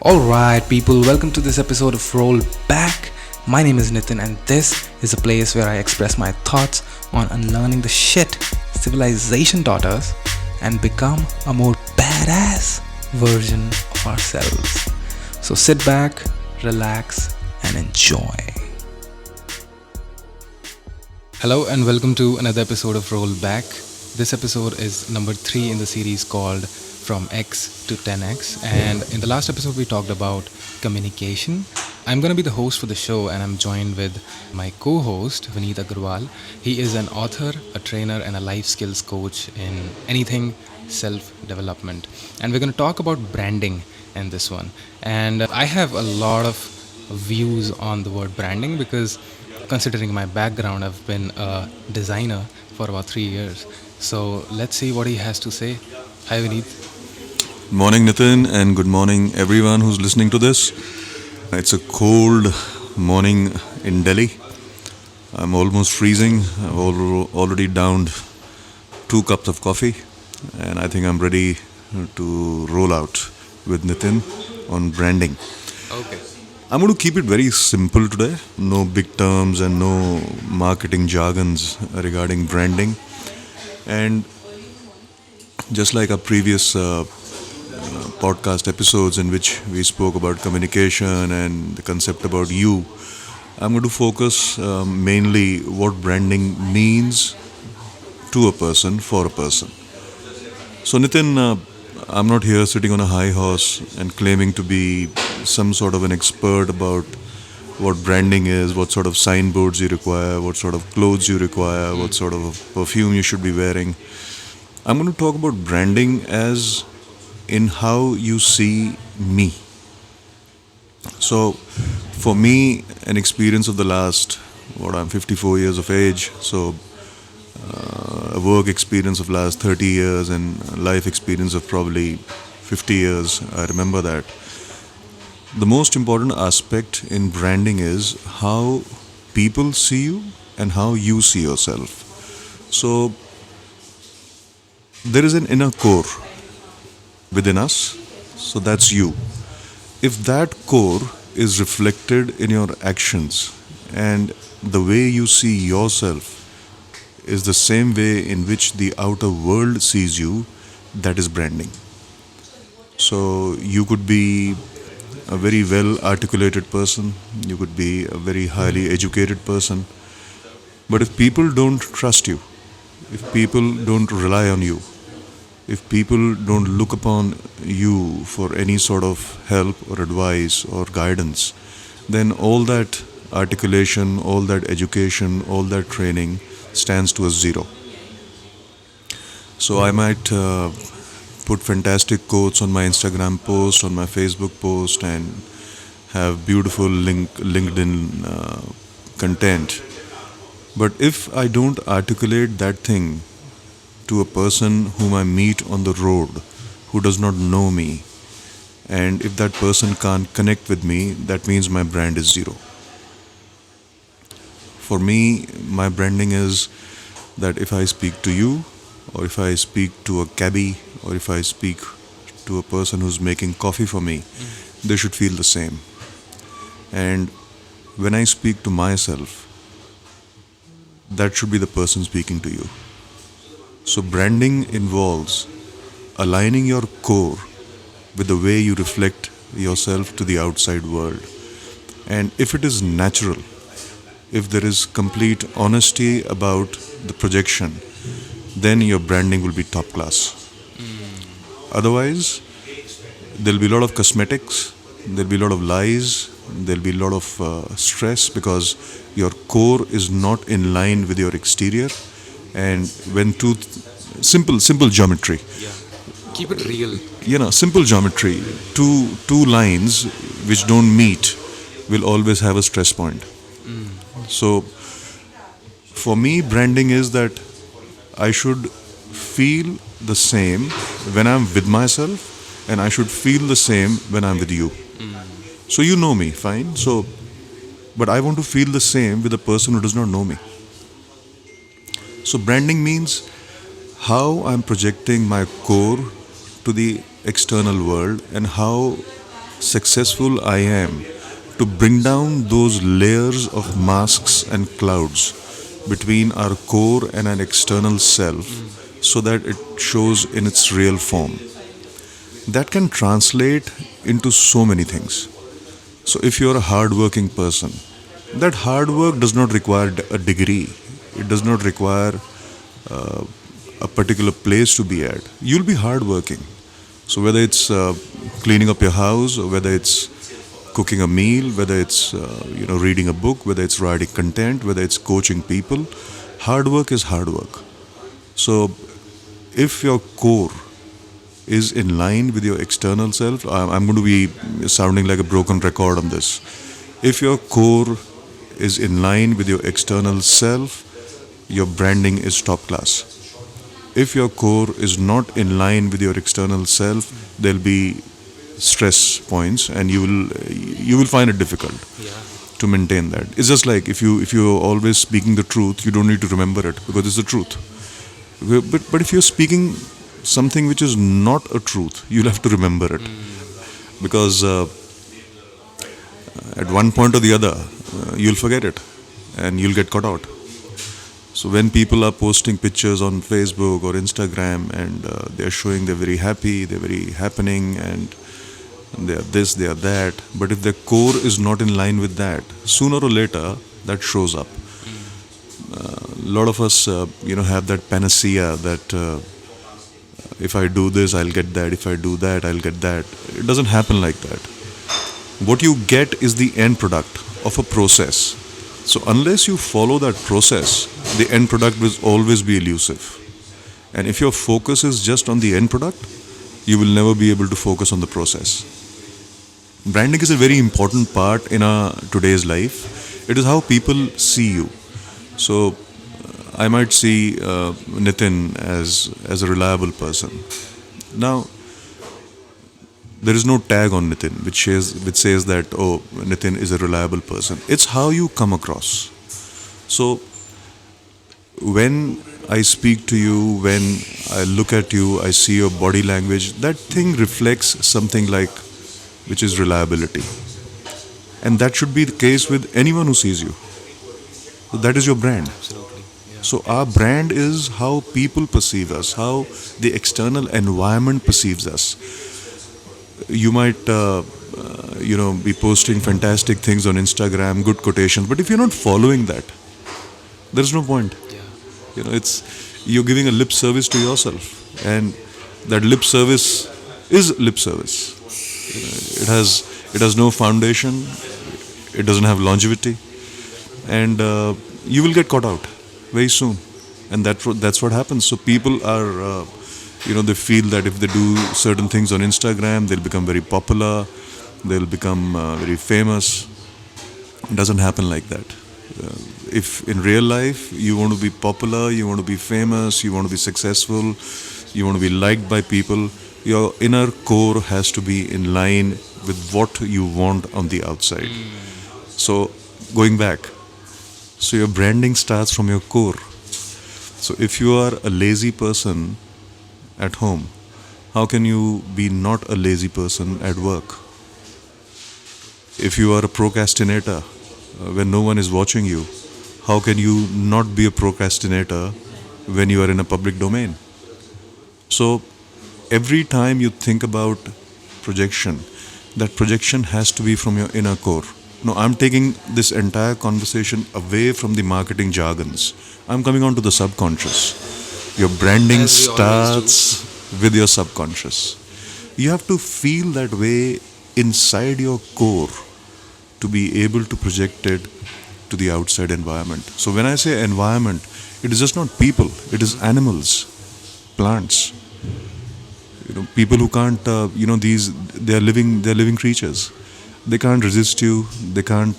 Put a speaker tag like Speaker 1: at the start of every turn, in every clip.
Speaker 1: Alright, people, welcome to this episode of Roll Back. My name is Nitin, and this is a place where I express my thoughts on unlearning the shit civilization taught us and become a more badass version of ourselves. So sit back, relax, and enjoy. Hello, and welcome to another episode of Roll Back. This episode is number 3 in the series called From X to 10X, and in the last episode we talked about communication. I'm going to be the host for the show, and I'm joined with my co-host Vineet Aggarwal. He is an author, a trainer, and a life skills coach in anything self-development, and we're going to talk about branding in this one. And I have a lot of views on the word branding because, considering my background, I've been a designer for about 3 years. So let's see what he has to say. Hi Vineet.
Speaker 2: Morning, Nitin, and good morning, everyone who's listening to this. It's a cold morning in Delhi. I'm almost freezing. I've already downed 2 cups of coffee, and I think I'm ready to roll out with Nitin on branding.
Speaker 1: Okay.
Speaker 2: I'm going to keep it very simple today. No big terms and no marketing jargons regarding branding. And just like our previous podcast episodes in which we spoke about communication and the concept about you, I'm going to focus mainly what branding means to a person, for a person. So Nitin, I'm not here sitting on a high horse and claiming to be some sort of an expert about what branding is, what sort of signboards you require, what sort of clothes you require, what sort of perfume you should be wearing. I'm going to talk about branding as in how you see me. So, for me, an experience of the last, I'm 54 years of age, so a work experience of last 30 years and a life experience of probably 50 years, I remember that. The most important aspect in branding is how people see you and how you see yourself. So, there is an inner core within us, so that's you. If that core is reflected in your actions and the way you see yourself is the same way in which the outer world sees you, that is branding. So you could be a very well articulated person, you could be a very highly educated person, but if people don't trust you, if people don't rely on you, if people don't look upon you for any sort of help or advice or guidance, then all that articulation, all that education, all that training stands to a zero. So I might put fantastic quotes on my Instagram post, on my Facebook post, and have beautiful LinkedIn content. But if I don't articulate that thing to a person whom I meet on the road who does not know me, and if that person can't connect with me, that means my brand is zero. For me, my branding is that if I speak to you, or if I speak to a cabbie, or if I speak to a person who's making coffee for me, they should feel the same. And when I speak to myself, that should be the person speaking to you. So branding involves aligning your core with the way you reflect yourself to the outside world. And if it is natural, if there is complete honesty about the projection, then your branding will be top class. Otherwise, there'll be a lot of cosmetics, there'll be a lot of lies, there'll be a lot of stress because your core is not in line with your exterior. And when simple geometry,
Speaker 1: Keep it real.
Speaker 2: simple geometry, two lines which don't meet will always have a stress point. So for me, branding is that I should feel the same when I'm with myself, and I should feel the same when I'm with you. So you know me, fine. But I want to feel the same with a person who does not know me. So branding means how I'm projecting my core to the external world and how successful I am to bring down those layers of masks and clouds between our core and an external self so that it shows in its real form. That can translate into so many things. So, if you're a hardworking person, that hard work does not require a degree, it does not require a particular place to be at. You'll be hardworking. So, whether it's cleaning up your house, or whether it's cooking a meal, whether it's reading a book, whether it's writing content, whether it's coaching people, hard work is hard work. So, if your core is in line with your external self, I'm going to be sounding like a broken record on this. If your core is in line with your external self, your branding is top class. If your core is not in line with your external self, there'll be stress points, and you will find it difficult to maintain that. It's just like if you're always speaking the truth, you don't need to remember it because it's the truth. But if you're speaking something which is not a truth, you'll have to remember it because at one point or the other, you'll forget it and you'll get caught out. So when people are posting pictures on Facebook or Instagram and they're showing they're very happy, they're very happening, and they're this, they're that, but if their core is not in line with that, sooner or later that shows up. A lot of us, have that panacea that if I do this, I'll get that. If I do that, I'll get that. It doesn't happen like that. What you get is the end product of a process. So unless you follow that process, the end product will always be elusive. And if your focus is just on the end product, you will never be able to focus on the process. Branding is a very important part in our today's life. It is how people see you. So I might see Nitin as a reliable person. Now, there is no tag on Nitin which says that, oh, Nitin is a reliable person. It's how you come across. So when I speak to you, when I look at you, I see your body language, that thing reflects something like which is reliability. And that should be the case with anyone who sees you. So that is your brand.
Speaker 1: Absolutely. Yeah.
Speaker 2: So our brand is how people perceive us, how the external environment perceives us. You might, be posting fantastic things on Instagram, good quotations, but if you're not following that, there's no point.
Speaker 1: Yeah.
Speaker 2: You're giving a lip service to yourself, and that lip service is lip service. It has no foundation. It doesn't have longevity, and you will get caught out very soon. And that's what happens. So people are, they feel that if they do certain things on Instagram, they'll become very popular, they'll become very famous. It doesn't happen like that. If in real life you want to be popular, you want to be famous, you want to be successful, you want to be liked by people, your inner core has to be in line with what you want on the outside. So, going back, so your branding starts from your core. So, if you are a lazy person at home, how can you be not a lazy person at work? If you are a procrastinator when no one is watching you, how can you not be a procrastinator when you are in a public domain? So, every time you think about projection, that projection has to be from your inner core. No, I'm taking this entire conversation away from the marketing jargons. I'm coming on to the subconscious. Your branding
Speaker 1: As we always
Speaker 2: starts with your subconscious. You have to feel that way inside your core to be able to project it to the outside environment. So when I say environment, it is just not people, it is animals, plants. People who can't, they are living creatures. They can't resist you, they can't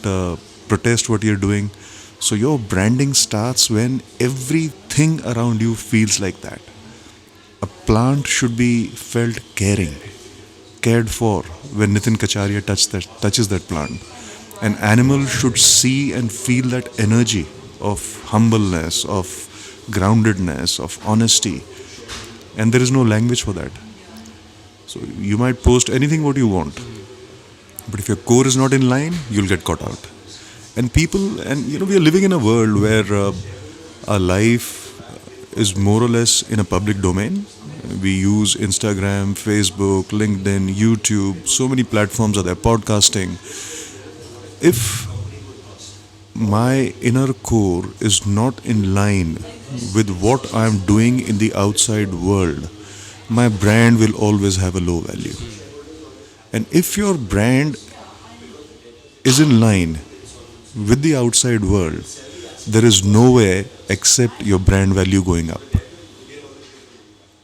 Speaker 2: protest what you're doing. So your branding starts when everything around you feels like that. A plant should be felt cared for when Nitin Kacharia touches that plant. An animal should see and feel that energy of humbleness, of groundedness, of honesty. And there is no language for that. So you might post anything what you want. But if your core is not in line, you'll get caught out. And people, and we are living in a world where our life is more or less in a public domain. We use Instagram, Facebook, LinkedIn, YouTube, so many platforms are there, podcasting. If my inner core is not in line with what I'm doing in the outside world, my brand will always have a low value. And if your brand is in line with the outside world, there is no way except your brand value going up.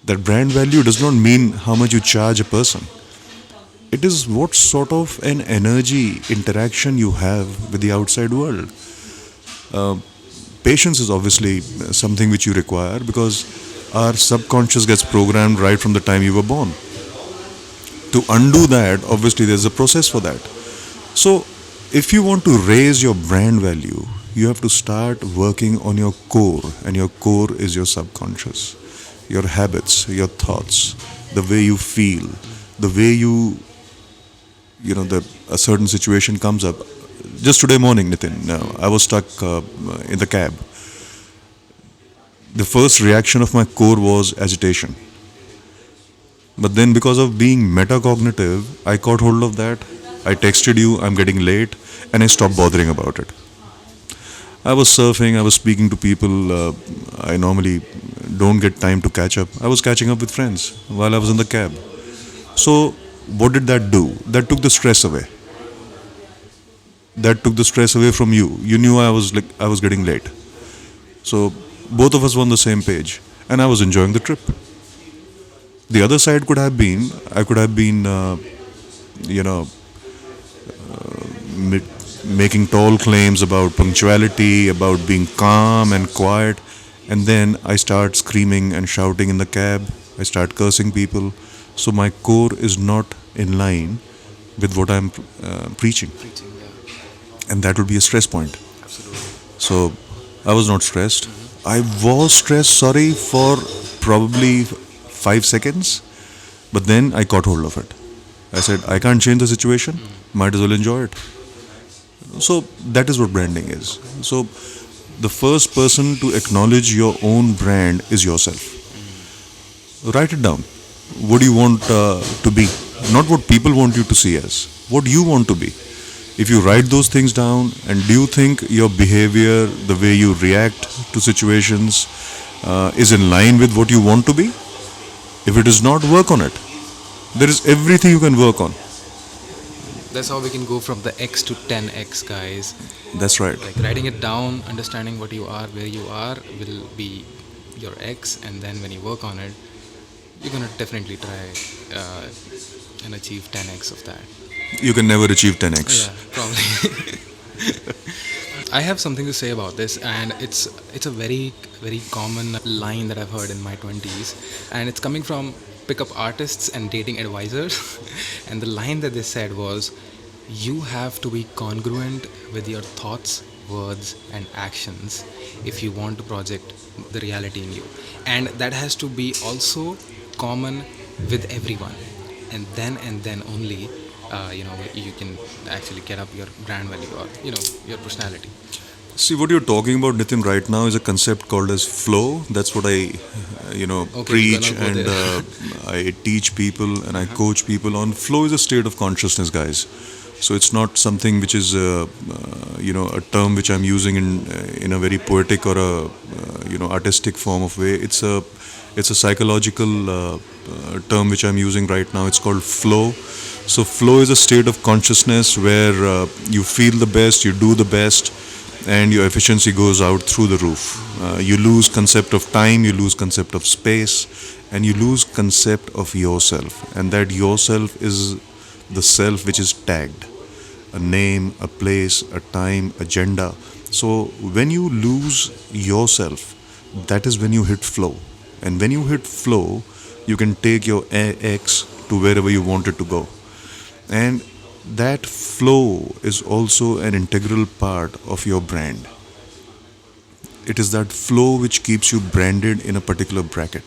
Speaker 2: That brand value does not mean how much you charge a person. It is what sort of an energy interaction you have with the outside world. Patience is obviously something which you require because our subconscious gets programmed right from the time you were born. To undo that, obviously, there's a process for that. So, if you want to raise your brand value, you have to start working on your core, and your core is your subconscious, your habits, your thoughts, the way you feel, the way a certain situation comes up. Just today morning, Nitin, I was stuck in the cab. The first reaction of my core was agitation. But then, because of being metacognitive, I caught hold of that. I texted you, I'm getting late, and I stopped bothering about it. I was surfing, I was speaking to people I normally don't get time to catch up. I was catching up with friends while I was in the cab. So, what did that do? That took the stress away. That took the stress away from you. You knew I was getting late. So, both of us were on the same page, and I was enjoying the trip. The other side could have been, I could have been, you know, making tall claims about punctuality, about being calm and quiet, and then I start screaming and shouting in the cab. I start cursing people. So my core is not in line with what I'm preaching,
Speaker 1: Preaching, yeah.
Speaker 2: and that would be a stress point.
Speaker 1: Absolutely.
Speaker 2: So I was not stressed. I was stressed, sorry, for probably 5 seconds, but then I caught hold of it. I said, I can't change the situation, might as well enjoy it. So that is what branding is. So the first person to acknowledge your own brand is yourself. Write it down. What do you want to be? Not what people want you to see as. What you want to be. If you write those things down, and do you think your behavior, the way you react to situations, is in line with what you want to be? If it is not, work on it. There is everything you can work on.
Speaker 1: That's how we can go from the X to 10X, guys.
Speaker 2: That's right.
Speaker 1: Like writing it down, understanding what you are, where you are, will be your X, and then when you work on it, you're gonna definitely try and achieve 10X of that.
Speaker 2: You can never achieve 10x.
Speaker 1: Yeah, probably. I have something to say about this, and it's a very common line that I've heard in my 20s, and it's coming from pickup artists and dating advisors. And the line that they said was, "You have to be congruent with your thoughts, words, and actions if you want to project the reality in you, and that has to be also common with everyone, and then only." You can actually get up your brand value or your personality.
Speaker 2: See, what you're talking about, Nitin, right now is a concept called as flow. That's what I,
Speaker 1: Okay,
Speaker 2: preach,
Speaker 1: we're gonna
Speaker 2: and
Speaker 1: go there.
Speaker 2: I teach people and I coach people on. Flow is a state of consciousness, guys. So it's not something which is, a term which I'm using in a very poetic or a, artistic form of way. It's a psychological term which I'm using right now. It's called flow. So flow is a state of consciousness where you feel the best, you do the best, and your efficiency goes out through the roof. You lose concept of time, you lose concept of space, and you lose concept of yourself. And that yourself is the self which is tagged, a name, a place, a time, agenda. So when you lose yourself, that is when you hit flow. And when you hit flow, you can take your X to wherever you want it to go. And that flow is also an integral part of your brand. It is that flow which keeps you branded in a particular bracket.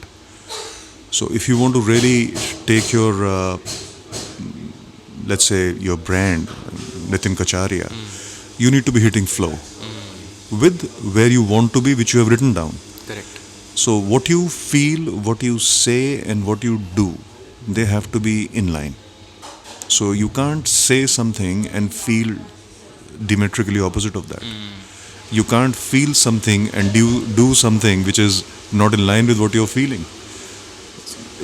Speaker 2: So if you want to really take your let's say your brand, Nitin Kacharia, you need to be hitting flow with where you want to be, which you have written down.
Speaker 1: Correct.
Speaker 2: So what you feel, what you say, and what you do, they have to be in line. So you can't say something and feel diametrically opposite of that. You can't feel something and do something which is not in line with what you're feeling.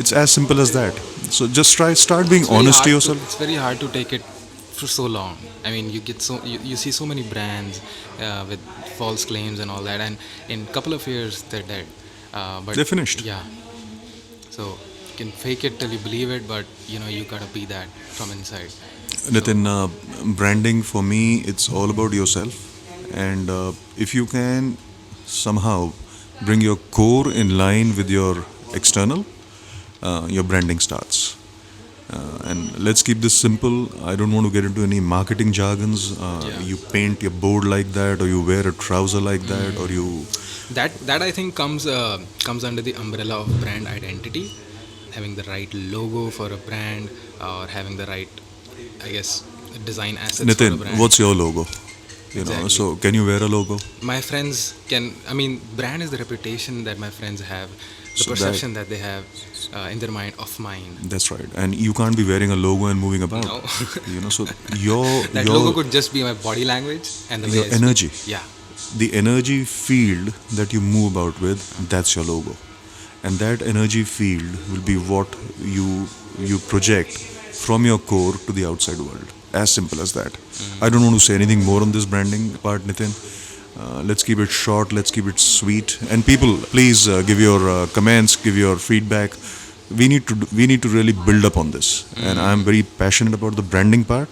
Speaker 2: It's as simple as that. So just start being honest to yourself.
Speaker 1: It's very hard to take it for so long. I mean, you see so many brands with false claims and all that, and in a couple of years they're dead. But
Speaker 2: They're finished.
Speaker 1: yeah, so you can fake it till you believe it, but you gotta be that from inside.
Speaker 2: Nitin, branding for me, it's all about yourself. And if you can somehow bring your core in line with your external, your branding starts. And let's keep this simple. I don't want to get into any marketing jargons.
Speaker 1: Yeah.
Speaker 2: You paint your board like that, or you wear a trouser like that, or you.
Speaker 1: That I think comes under the umbrella of brand identity, having the right logo for a brand or having the right, I guess, design assets for a
Speaker 2: Nitin,
Speaker 1: brand.
Speaker 2: what's your logo?
Speaker 1: Exactly.
Speaker 2: So can you wear a logo?
Speaker 1: My friends can. I mean, brand is the reputation that my friends have, the
Speaker 2: So that-
Speaker 1: perception that they have in their mind of mine.
Speaker 2: That's right. And you can't be wearing a logo and moving about.
Speaker 1: No.
Speaker 2: So your
Speaker 1: That
Speaker 2: your
Speaker 1: logo could just be my body language and the way
Speaker 2: your
Speaker 1: I speak.
Speaker 2: energy.
Speaker 1: Yeah.
Speaker 2: The energy field that you move about with, that's your logo. And that energy field will be what you project from your core to the outside world. As simple as that. I don't want to say anything more on this branding part, Nitin. Let's keep it short, let's keep it sweet. And people, please give your comments, give your feedback. We need to really build up on this. And I'm very passionate about the branding part.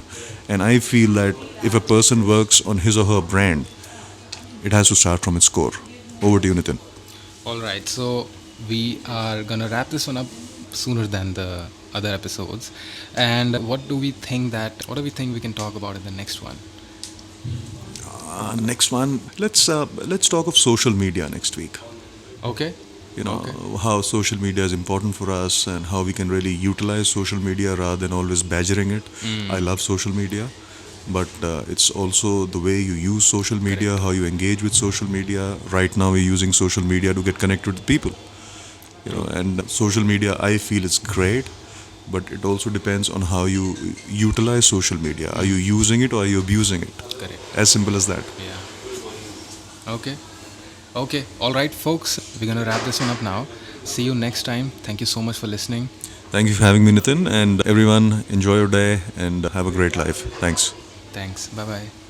Speaker 2: And I feel that if a person works on his or her brand, it has to start from its core. Over to you, Nitin.
Speaker 1: All right. So we are gonna wrap this one up sooner than the other episodes. And what do we think we can talk about in the next one?
Speaker 2: Next one, let's talk of social media next week.
Speaker 1: Okay. Okay.
Speaker 2: How social media is important for us and how we can really utilize social media rather than always badgering it. I love social media, but it's also the way you use social media, how you engage with social media. Right now, we're using social media to get connected with people. And social media, I feel it's great, but it also depends on how you utilize social media. Are you using it or are you abusing it?
Speaker 1: Correct.
Speaker 2: As simple as that.
Speaker 1: Yeah. Okay. Okay. All right, folks. We're gonna wrap this one up now. See you next time. Thank you so much for listening.
Speaker 2: Thank you for having me, Nitin, and everyone enjoy your day and have a great life. Thanks.
Speaker 1: Thanks. Bye bye.